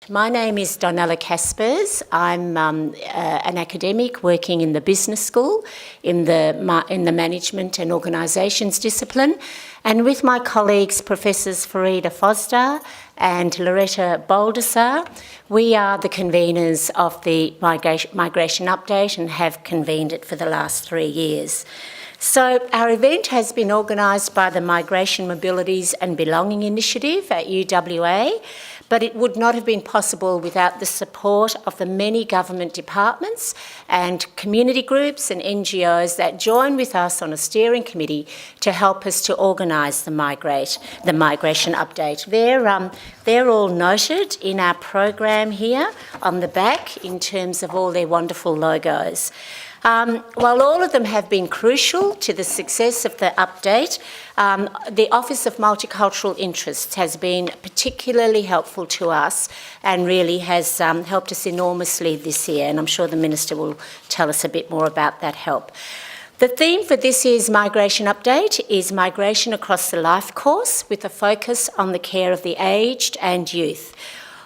My name is Donella Caspersz. I'm an academic working in the business school in the management and organisations discipline, and with my colleagues Professors Farida Fosdar and Loretta Baldassar, we are the conveners of the Migration Update and have convened it for the last 3 years. So our event has been organised by the Migration, Mobilities and Belonging Initiative at UWA, but it would not have been possible without the support of the many government departments and community groups and NGOs that join with us on a steering committee to help us to organise the Migration Update. They're all noted in our program here on the back in terms of all their wonderful logos. While all of them have been crucial to the success of the update, the Office of Multicultural Interests has been particularly helpful to us and really has helped us enormously this year, and I'm sure the Minister will tell us a bit more about that help. The theme for this year's Migration Update is Migration Across the Life Course, with a focus on the care of the aged and youth.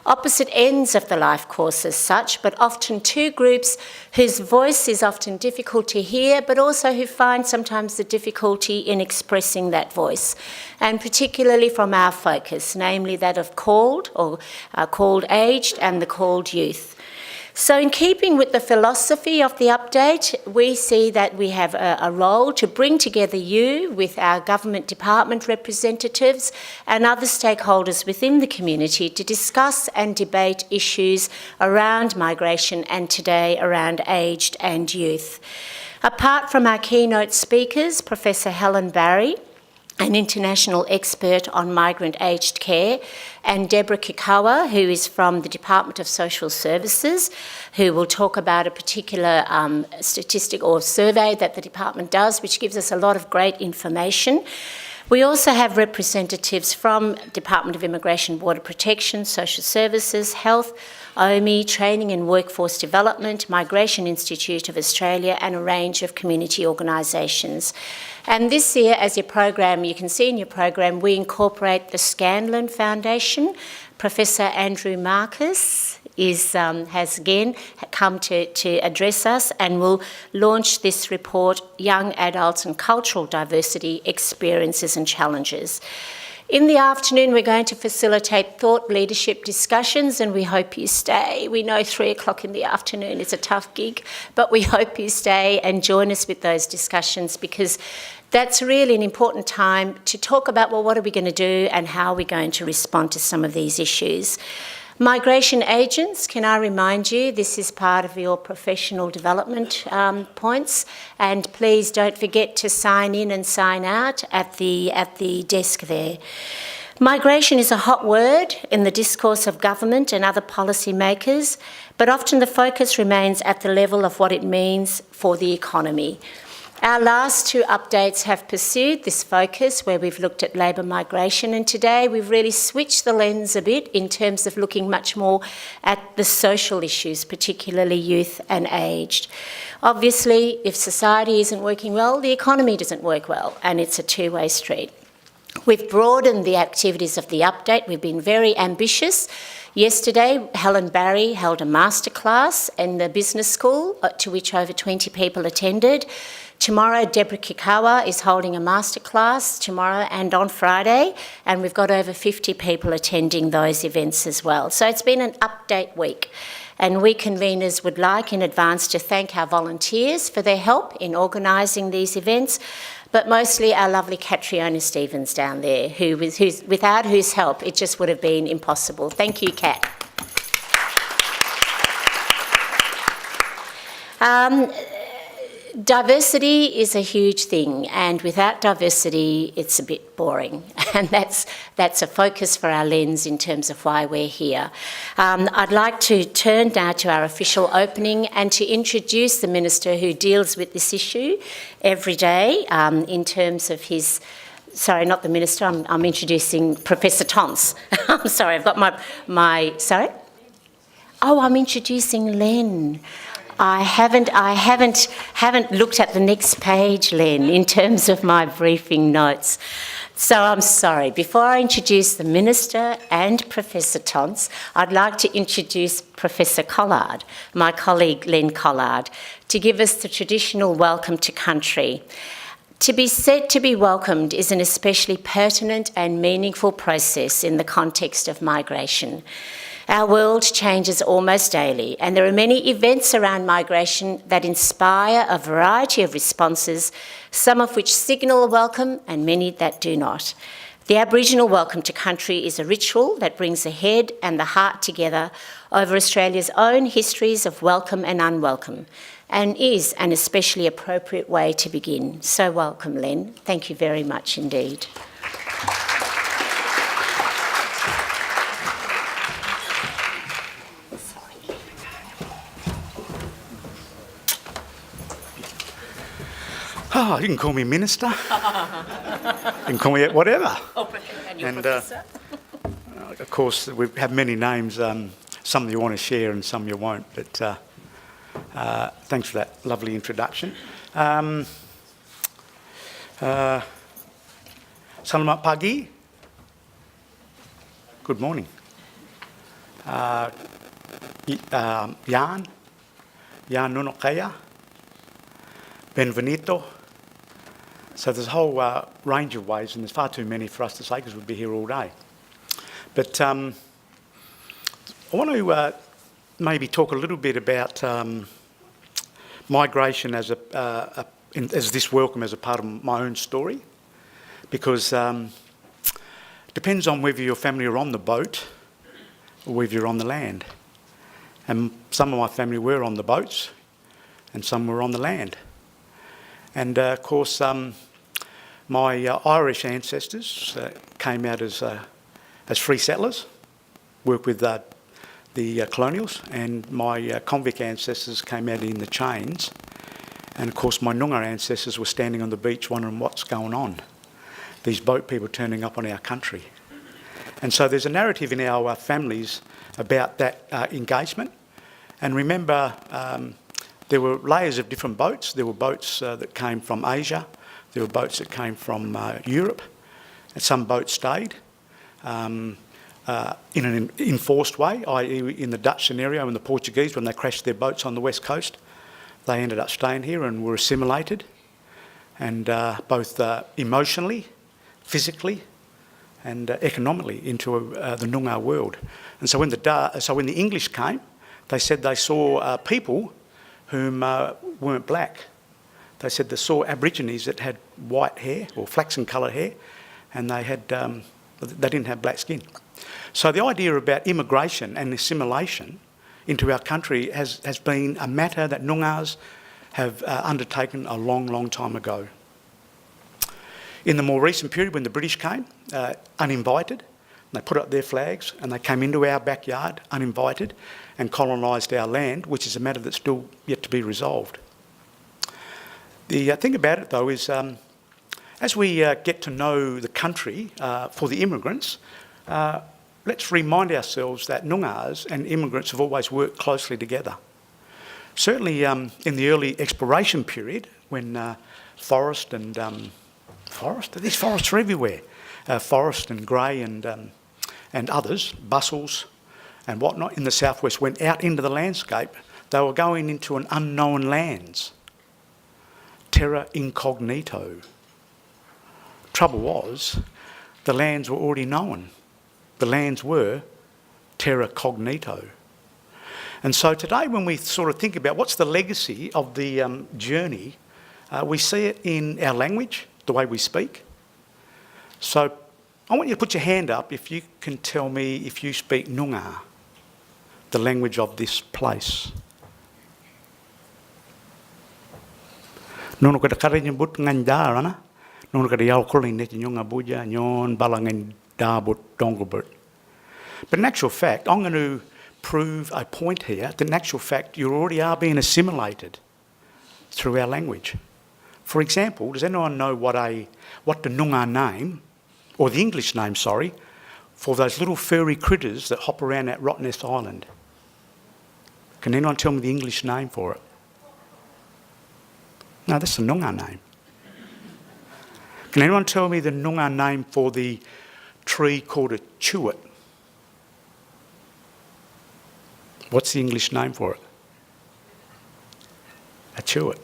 Opposite ends of the life course as such, but often two groups whose voice is often difficult to hear, but also who find sometimes the difficulty in expressing that voice, and particularly from our focus, namely that of called aged and the called youth. So in keeping with the philosophy of the update, we see that we have a role to bring together you with our government department representatives and other stakeholders within the community to discuss and debate issues around migration and today around aged and youth. Apart from our keynote speakers, Professor Helen Barry, an international expert on migrant aged care, and Deborah Kikawa, who is from the Department of Social Services, who will talk about a particular statistic or survey that the department does, which gives us a lot of great information. We also have representatives from Department of Immigration, Border Protection, Social Services, Health, OMI, Training and Workforce Development, Migration Institute of Australia, and a range of community organisations. And this year, as your program, you can see in your program, we incorporate the Scanlon Foundation. Professor Andrew Marcus has again come to address us and will launch this report, Young Adults and Cultural Diversity, Experiences and Challenges. In the afternoon, we're going to facilitate thought leadership discussions, and we hope you stay. We know 3 o'clock in the afternoon is a tough gig, but we hope you stay and join us with those discussions, because that's really an important time to talk about, well, what are we going to do and how are we going to respond to some of these issues. Migration agents, can I remind you, this is part of your professional development points, and please don't forget to sign in and sign out at the desk there. Migration is a hot word in the discourse of government and other policy makers, but often the focus remains at the level of what it means for the economy. Our last 2 updates have pursued this focus where we've looked at labour migration, and today we've really switched the lens a bit in terms of looking much more at the social issues, particularly youth and aged. Obviously, if society isn't working well, the economy doesn't work well, and it's a two-way street. We've broadened the activities of the update. We've been very ambitious. Yesterday, Helen Barry held a masterclass in the business school to which over 20 people attended. Tomorrow, Deborah Kikawa is holding a masterclass tomorrow and on Friday, and we've got over 50 people attending those events as well. So it's been an update week, and we conveners would like in advance to thank our volunteers for their help in organising these events, but mostly our lovely Catriona Stevens down there, without whose help it just would have been impossible. Thank you, Kat. Diversity is a huge thing, and without diversity it's a bit boring, and that's a focus for our lens in terms of why we're here. I'd like to turn now to our official opening and to introduce the Minister who deals with this issue every day in terms of his... Sorry, not the Minister, I'm introducing Professor Tonts. I'm sorry, I've got my... Sorry? Oh, I'm introducing Len. I haven't looked at the next page, Len, in terms of my briefing notes. So I'm sorry, before I introduce the Minister and Professor Tonts, I'd like to introduce Professor Collard, my colleague Len Collard, to give us the traditional welcome to country. To be said to be welcomed is an especially pertinent and meaningful process in the context of migration. Our world changes almost daily, and there are many events around migration that inspire a variety of responses, some of which signal a welcome and many that do not. The Aboriginal welcome to country is a ritual that brings the head and the heart together over Australia's own histories of welcome and unwelcome, and is an especially appropriate way to begin. So welcome, Len. Thank you very much indeed. Oh, you can call me Minister. You can call me whatever. And Professor. Of course, we have many names, some you want to share and some you won't, but thanks for that lovely introduction. Selamat pagi. Good morning. Jan Nunokaya. Benvenuto. So there's a whole range of ways, and there's far too many for us to say because we'd be here all day. But I want to maybe talk a little bit about migration as this welcome as a part of my own story, because it depends on whether your family are on the boat or whether you're on the land. And some of my family were on the boats and some were on the land. And of course, my Irish ancestors came out as free settlers, worked with the colonials, and my convict ancestors came out in the chains. And of course, my Noongar ancestors were standing on the beach wondering what's going on. These boat people turning up on our country. And so there's a narrative in our families about that engagement. And remember, there were layers of different boats. There were boats that came from Asia. There were boats that came from Europe. And some boats stayed in an enforced way, i.e. in the Dutch scenario and the Portuguese, when they crashed their boats on the west coast, they ended up staying here and were assimilated, and both emotionally, physically, and economically into the Noongar world. And so when the English came, they said they saw people whom weren't black. They said they saw Aborigines that had white hair or flaxen coloured hair, and they didn't have black skin. So the idea about immigration and assimilation into our country has been a matter that Noongars have undertaken a long, long time ago. In the more recent period, when the British came, uninvited, they put up their flags and they came into our backyard uninvited and colonised our land, which is a matter that's still yet to be resolved. The thing about it, though, is as we get to know the country for the immigrants, let's remind ourselves that Noongars and immigrants have always worked closely together. Certainly in the early exploration period, when forest and there's forests are everywhere, forest and grey and others, bustles and whatnot in the southwest went out into the landscape, they were going into an unknown lands. Terra incognito. Trouble was, the lands were already known. The lands were terra cognito. And so today when we sort of think about what's the legacy of the journey, we see it in our language, the way we speak. So I want you to put your hand up if you can tell me if you speak Noongar, the language of this place. Nono kada kare nyebut ngan darana, nono kada yau kolin net nyonga buja nyon balangan darbut dongelbert. But in actual fact, I'm going to prove a point here that in actual fact you already are being assimilated through our language. For example, does anyone know what the Noongar name, or the English name, sorry, for those little furry critters that hop around at Rottnest Island? Can anyone tell me the English name for it? No, that's the Noongar name. Can anyone tell me the Noongar name for the tree called a chewit? What's the English name for it? A chewit.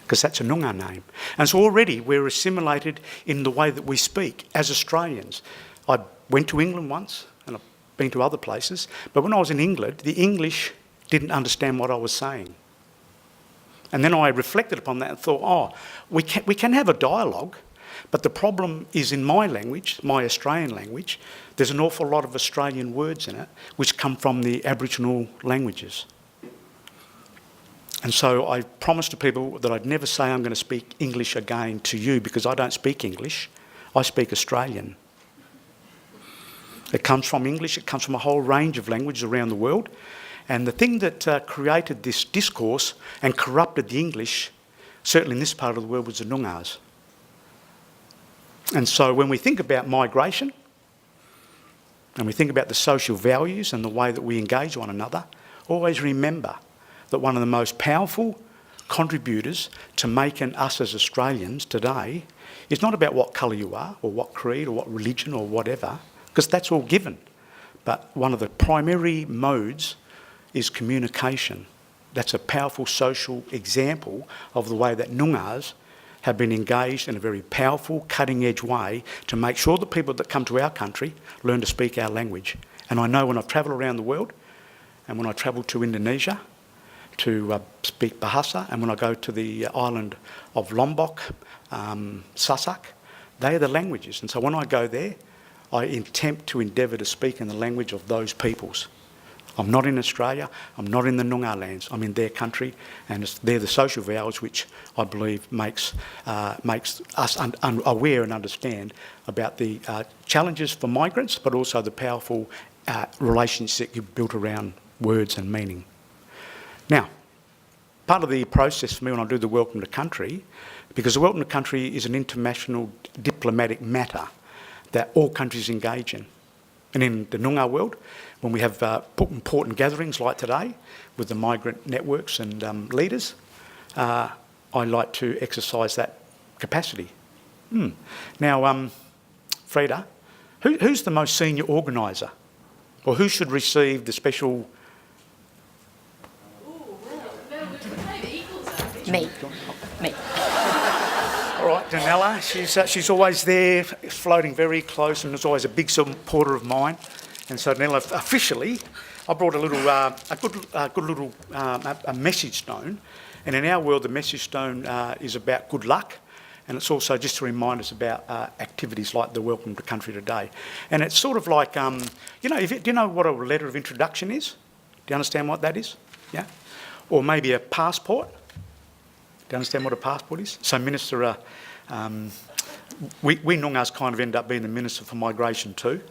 Because that's a Noongar name. And so already we're assimilated in the way that we speak as Australians. I went to England once, and I've been to other places, but when I was in England, the English didn't understand what I was saying. And then I reflected upon that and thought, we can have a dialogue, but the problem is in my language, my Australian language, there's an awful lot of Australian words in it which come from the Aboriginal languages. And so I promised to people that I'd never say I'm going to speak English again to you, because I don't speak English, I speak Australian. It comes from English, it comes from a whole range of languages around the world. And the thing that created this discourse and corrupted the English, certainly in this part of the world, was the Noongars. And so when we think about migration, and we think about the social values and the way that we engage one another, always remember that one of the most powerful contributors to making us as Australians today is not about what colour you are, or what creed, or what religion, or whatever, because that's all given. But one of the primary modes is communication. That's a powerful social example of the way that Noongars have been engaged in a very powerful, cutting-edge way to make sure the people that come to our country learn to speak our language. And I know when I've travelled around the world, and when I travel to Indonesia to speak Bahasa, and when I go to the island of Lombok, Sasak, they are the languages. And so when I go there, I attempt to endeavour to speak in the language of those peoples. I'm not in Australia, I'm not in the Noongar lands, I'm in their country, and they're the social values which I believe makes us aware and understand about the challenges for migrants, but also the powerful relationships that you've built around words and meaning. Now, part of the process for me when I do the Welcome to Country, because the Welcome to Country is an international diplomatic matter that all countries engage in. And in the Noongar world, when we have important gatherings like today with the migrant networks and leaders, I like to exercise that capacity. Now, Freda, who's the most senior organiser? Or who should receive the special... Me. All right, Donella, she's always there, floating very close, and is always a big supporter of mine. And so, Donella, officially, I brought a little, a message stone. And in our world, the message stone is about good luck, and it's also just to remind us about activities like the Welcome to Country today. And it's sort of like, do you know what a letter of introduction is? Do you understand what that is? Yeah. Or maybe a passport. Do you understand what a passport is? So, Minister, we Noongars kind of end up being the Minister for Migration too.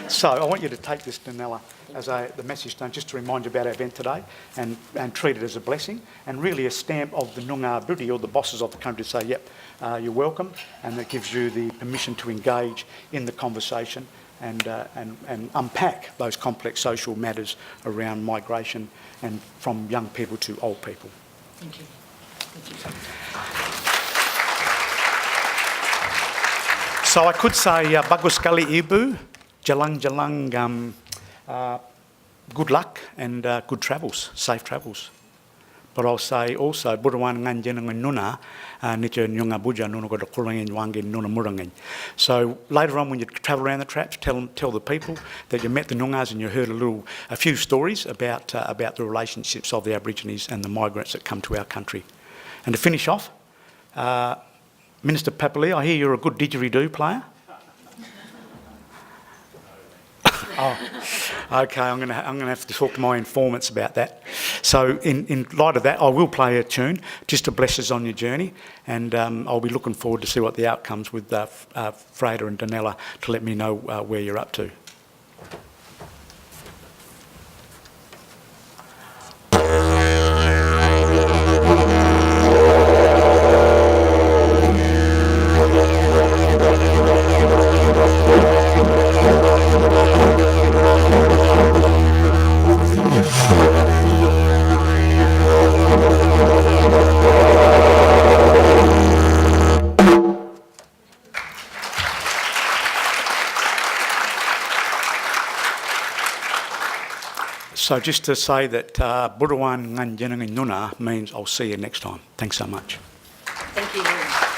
So I want you to take this, Donella, as the message stone, just to remind you about our event today, and treat it as a blessing, and really a stamp of the Noongar Booty, or the bosses of the country, to say, yep, you're welcome, and that gives you the permission to engage in the conversation and unpack those complex social matters around migration, and from young people to old people. Thank you. So I could say, bagus sekali ibu, jalang, good luck and good travels, safe travels. But I'll say also, burawan ngan jenang nuna, niche nyunga buja nuna got a kulangin wangin nuna murangin. So later on, when you travel around the traps, tell the people that you met the Noongars and you heard a few stories about the relationships of the Aborigines and the migrants that come to our country. And to finish off, Minister Papalia, I hear you're a good didgeridoo player. Oh, okay, I'm gonna have to talk to my informants about that. So in light of that, I will play a tune just to bless us on your journey, and I'll be looking forward to see what the outcomes with Freda and Donella to let me know where you're up to. So just to say that Buruwan Nganjenang Nuna means I'll see you next time. Thanks so much. Thank you, Len. Thank you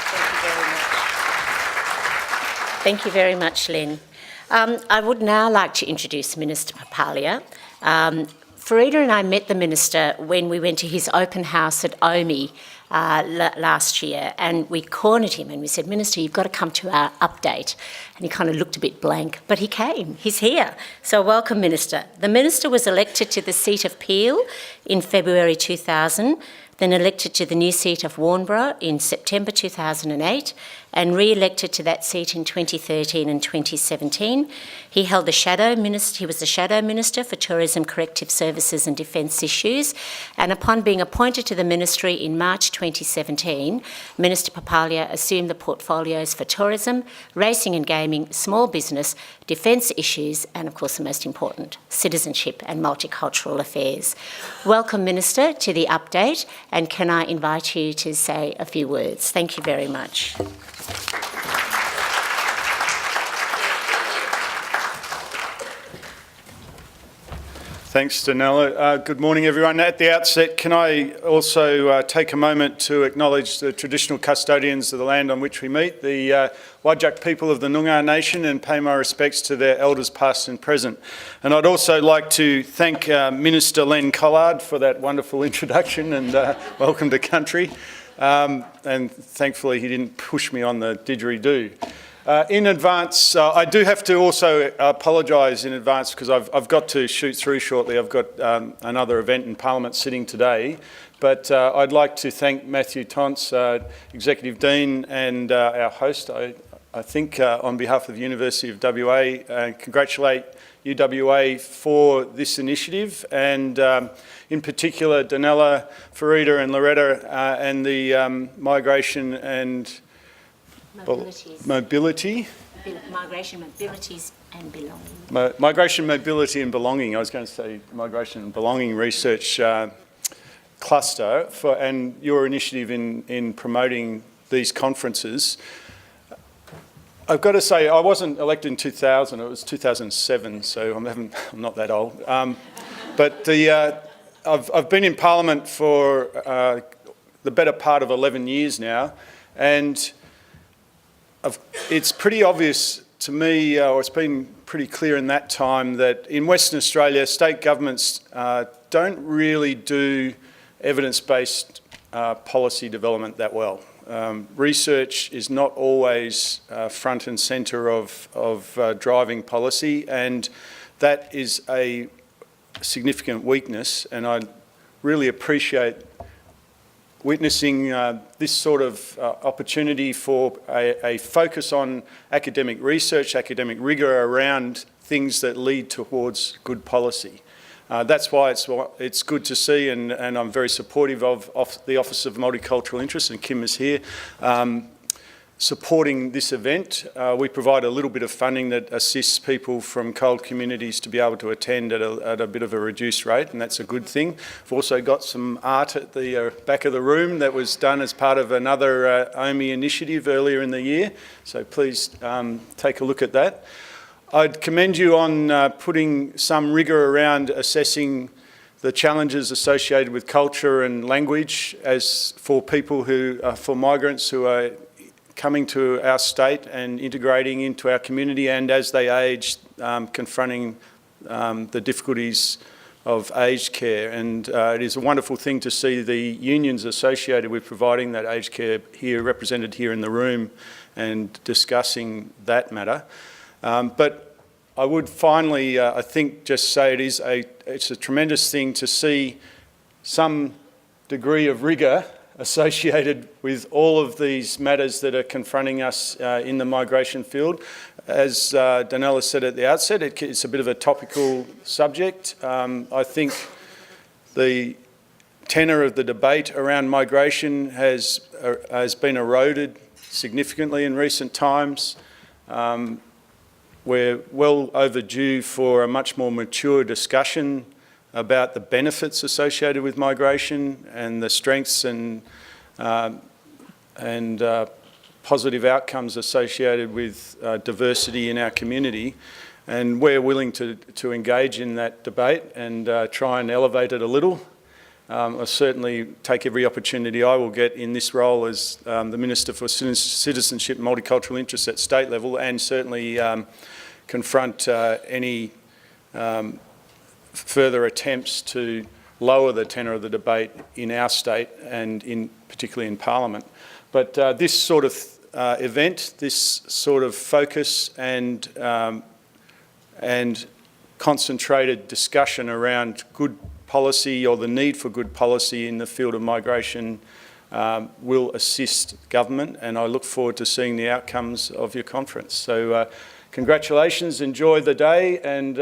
very much. Thank you very much, Len. I would now like to introduce Minister Papalia. Farida and I met the Minister when we went to his open house at OMI last year, and we cornered him and we said, Minister, you've got to come to our update. And he kind of looked a bit blank, but he came. He's here. So welcome, Minister. The Minister was elected to the seat of Peel in February 2000, then elected to the new seat of Warnbro in September 2008, and re-elected to that seat in 2013 and 2017. He held the shadow minister. He was the shadow minister for Tourism, Corrective Services and Defence Issues. And upon being appointed to the ministry in March 2017, Minister Papalia assumed the portfolios for tourism, racing and gaming, small business, defence issues, and of course the most important, citizenship and multicultural affairs. Welcome, Minister, to the update, and can I invite you to say a few words? Thank you very much. Thanks, Donella. Good morning, everyone. At the outset, can I also take a moment to acknowledge the traditional custodians of the land on which we meet, the Whadjuk people of the Noongar Nation, and pay my respects to their elders past and present. And I'd also like to thank Minister Len Collard for that wonderful introduction and welcome to country. And thankfully he didn't push me on the didgeridoo. In advance, I do have to also apologise in advance because I've got to shoot through shortly. I've got another event in Parliament sitting today. But I'd like to thank Matthew Tonts, Executive Dean, and our host, I think, on behalf of the University of WA, and congratulate UWA for this initiative, and in particular Donella, Farida and Loretta, and the migration and mobility. Migration, mobilities and belonging. Migration, mobility and belonging. I was going to say migration and belonging research cluster and your initiative in promoting these conferences. I've got to say, I wasn't elected in 2000, it was 2007, so I'm not that old. But I've been in Parliament for the better part of 11 years now, and it's pretty obvious to me, or it's been pretty clear in that time, that in Western Australia, state governments don't really do evidence-based policy development that well. Research is not always front and centre of driving policy, and that is a significant weakness, and I really appreciate witnessing this sort of opportunity for a focus on academic research, academic rigour around things that lead towards good policy. That's why it's good to see, and I'm very supportive of the Office of Multicultural Interest, and Kim is here, supporting this event. We provide a little bit of funding that assists people from cold communities to be able to attend at a bit of a reduced rate, and that's a good thing. We've also got some art at the back of the room that was done as part of another OMI initiative earlier in the year, so please take a look at that. I'd commend you on putting some rigour around assessing the challenges associated with culture and language as for people for migrants who are coming to our state and integrating into our community, and as they age, confronting the difficulties of aged care. And it is a wonderful thing to see the unions associated with providing that aged care here, represented here in the room, and discussing that matter. But I would finally, I think, just say it's a tremendous thing to see some degree of rigour associated with all of these matters that are confronting us in the migration field. As Donella said at the outset, it's a bit of a topical subject. I think the tenor of the debate around migration has been eroded significantly in recent times. We're well overdue for a much more mature discussion about the benefits associated with migration and the strengths and positive outcomes associated with diversity in our community. And we're willing to engage in that debate and try and elevate it a little. I certainly take every opportunity I will get in this role as the Minister for Citizenship and Multicultural Interests at state level, and certainly confront any further attempts to lower the tenor of the debate in our state and particularly in Parliament. But this sort of event, this sort of focus and concentrated discussion around good policy or the need for good policy in the field of migration will assist government, and I look forward to seeing the outcomes of your conference. So congratulations, enjoy the day, and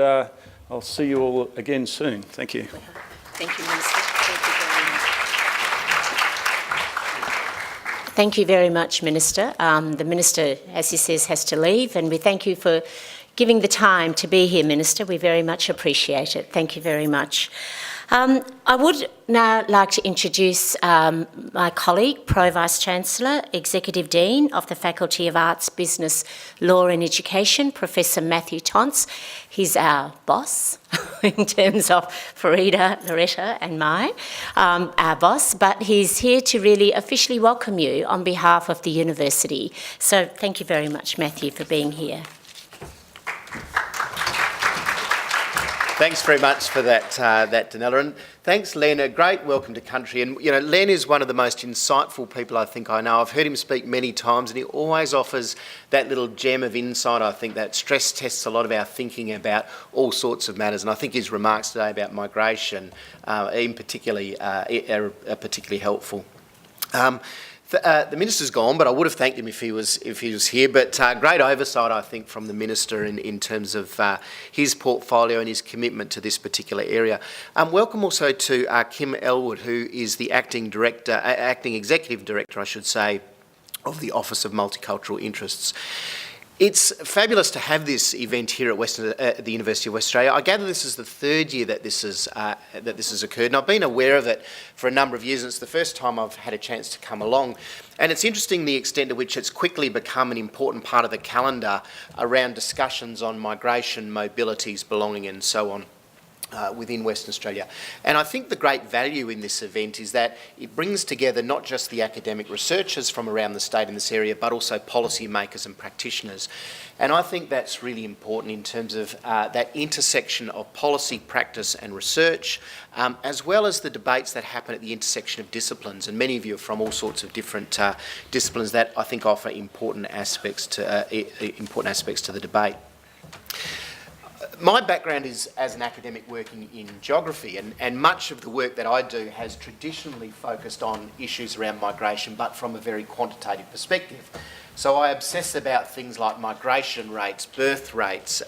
I'll see you all again soon. Thank you. Thank you, Minister. Thank you very much, Minister. The Minister, as he says, has to leave, and we thank you for giving the time to be here, Minister. We very much appreciate it. Thank you very much. I would now like to introduce my colleague, Pro Vice-Chancellor, Executive Dean of the Faculty of Arts, Business, Law and Education, Professor Matthew Tonts. He's our boss in terms of Farida, Loretta and mine, our boss, but he's here to really officially welcome you on behalf of the university. So thank you very much, Matthew, for being here. Thanks very much for that, Donella, and thanks, Len. A great welcome to country. And you know, Len is one of the most insightful people I think I know. I've heard him speak many times, and he always offers that little gem of insight. I think that stress tests a lot of our thinking about all sorts of matters. And I think his remarks today about migration, in particularly, are particularly helpful. The Minister's gone, but I would have thanked him if he was here. But great oversight, I think, from the Minister in terms of his portfolio and his commitment to this particular area. Welcome also to Kim Elwood, who is the acting executive director, I should say, of the Office of Multicultural Interests. It's fabulous to have this event here at the University of Western Australia. I gather this is the third year that this has occurred, and I've been aware of it for a number of years, and it's the first time I've had a chance to come along. And it's interesting the extent to which it's quickly become an important part of the calendar around discussions on migration, mobilities, belonging and so on. Within Western Australia. And I think the great value in this event is that it brings together not just the academic researchers from around the state in this area, but also policy makers and practitioners. And I think that's really important in terms of that intersection of policy, practice and research, as well as the debates that happen at the intersection of disciplines. And many of you are from all sorts of different disciplines that I think offer important aspects to the debate. My background is as an academic working in geography, and much of the work that I do has traditionally focused on issues around migration, but from a very quantitative perspective. So I obsess about things like migration rates, birth rates,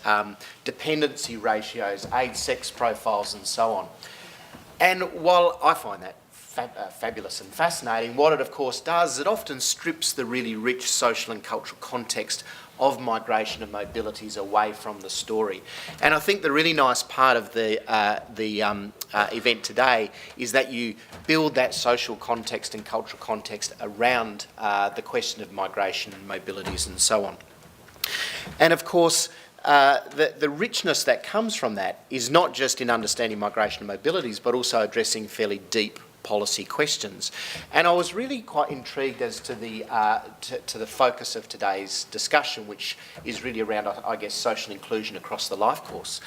dependency ratios, age-sex profiles and so on. And while I find that fabulous and fascinating, what it of course does is it often strips the really rich social and cultural context of migration and mobilities away from the story. And I think the really nice part of the event today is that you build that social context and cultural context around the question of migration and mobilities and so on. And of course, the richness that comes from that is not just in understanding migration and mobilities, but also addressing fairly deep policy questions. And I was really quite intrigued as to the focus of today's discussion, which is really around, I guess, social inclusion across the life course.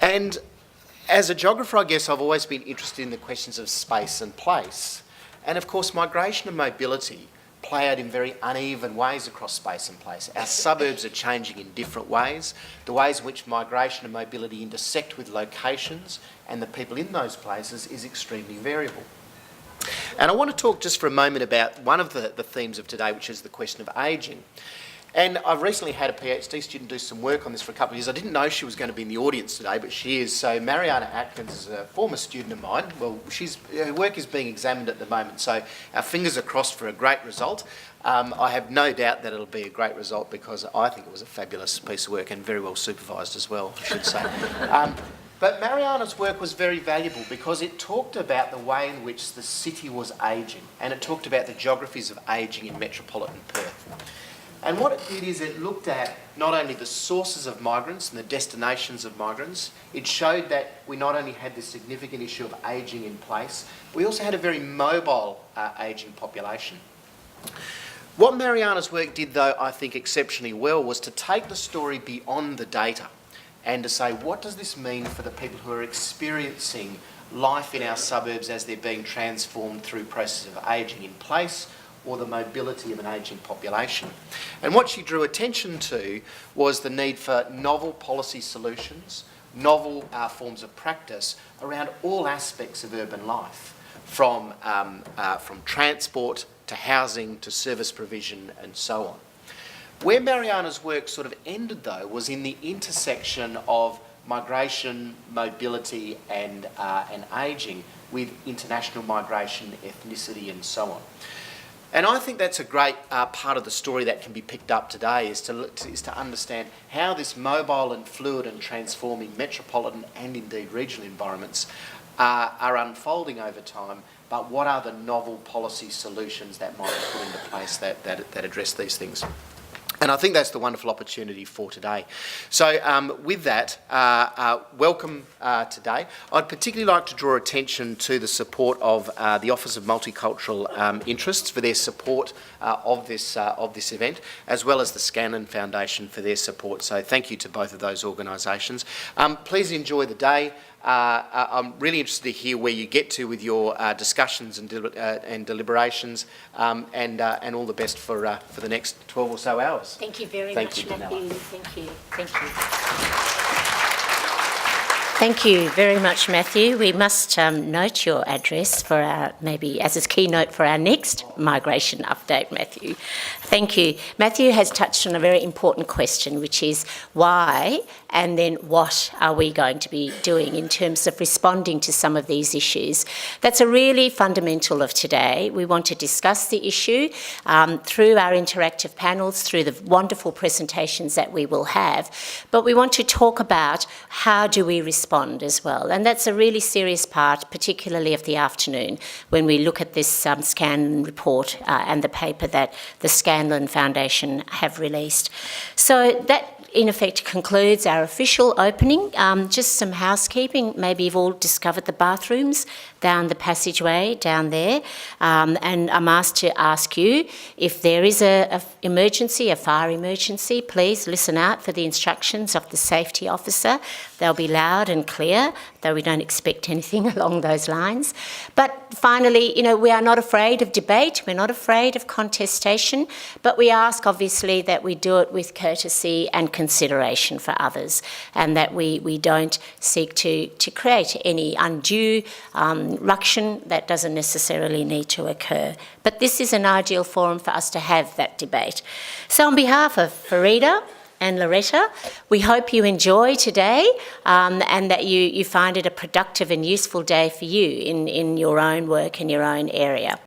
And as a geographer, I guess I've always been interested in the questions of space and place. And of course, migration and mobility play out in very uneven ways across space and place. Our suburbs are changing in different ways. The ways in which migration and mobility intersect with locations and the people in those places is extremely variable. And I want to talk just for a moment about one of the themes of today, which is the question of ageing. And I've recently had a PhD student do some work on this for a couple of years. I didn't know she was going to be in the audience today, but she is. So Mariana Atkins is a former student of mine. Well, her work is being examined at the moment, so our fingers are crossed for a great result. I have no doubt that it'll be a great result because I think it was a fabulous piece of work and very well supervised as well, I should say. But Mariana's work was very valuable because it talked about the way in which the city was ageing, and it talked about the geographies of ageing in metropolitan Perth. And what it did is it looked at not only the sources of migrants and the destinations of migrants, it showed that we not only had this significant issue of ageing in place, we also had a very mobile ageing population. What Mariana's work did, though, I think exceptionally well, was to take the story beyond the data and to say, what does this mean for the people who are experiencing life in our suburbs as they're being transformed through processes of ageing in place, or the mobility of an ageing population. And what she drew attention to was the need for novel policy solutions, novel forms of practice around all aspects of urban life, from transport to housing to service provision and so on. Where Mariana's work sort of ended, though, was in the intersection of migration, mobility and ageing with international migration, ethnicity and so on. And I think that's a great part of the story that can be picked up today, is to understand how this mobile and fluid and transforming metropolitan and indeed regional environments are unfolding over time, but what are the novel policy solutions that might be put into place that address these things. And I think that's the wonderful opportunity for today. So with that, welcome today. I'd particularly like to draw attention to the support of the Office of Multicultural Interests for their support of this event, as well as the Scanlon Foundation for their support. So thank you to both of those organisations. Please enjoy the day. I'm really interested to hear where you get to with your discussions and deliberations, and all the best for the next 12 or so hours. Thank you very much, Matthew. Thank you. Thank you. Thank you very much, Matthew. We must note your address for our, maybe as a keynote for our next migration update, Matthew. Thank you. Matthew has touched on a very important question, which is why and then what are we going to be doing in terms of responding to some of these issues. That's a really fundamental of today. We want to discuss the issue through our interactive panels, through the wonderful presentations that we will have, but we want to talk about how do we respond as well. And that's a really serious part, particularly of the afternoon, when we look at this Scanlon report and the paper that the Scanlon Foundation have released. So that in effect concludes our official opening. Just some housekeeping. Maybe you've all discovered the bathrooms down the passageway down there. And I'm asked to ask you, if there is a emergency, a fire emergency, please listen out for the instructions of the safety officer. They'll be loud and clear, though we don't expect anything along those lines. But finally, we are not afraid of debate, we're not afraid of contestation, but we ask obviously that we do it with courtesy and consideration for others, and that we don't seek to create any undue ruction that doesn't necessarily need to occur. But this is an ideal forum for us to have that debate. So on behalf of Farida and Loretta, we hope you enjoy today and that you find it a productive and useful day for you in your own work in your own area.